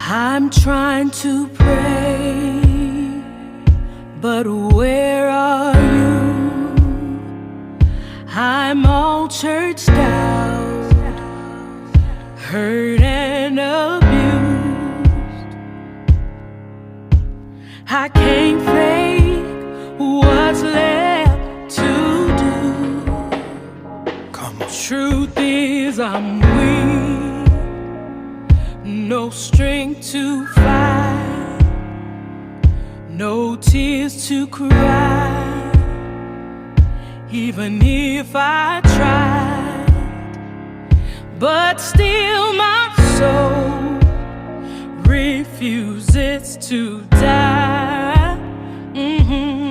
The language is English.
I'm trying to pray, but where are you? I'm all churched out, hurt and abused. I can't fake what's left to do. Come on. Truth is I'm weak, no strength to fight, no tears to cry, even if I tried. But still my soul refuses to die.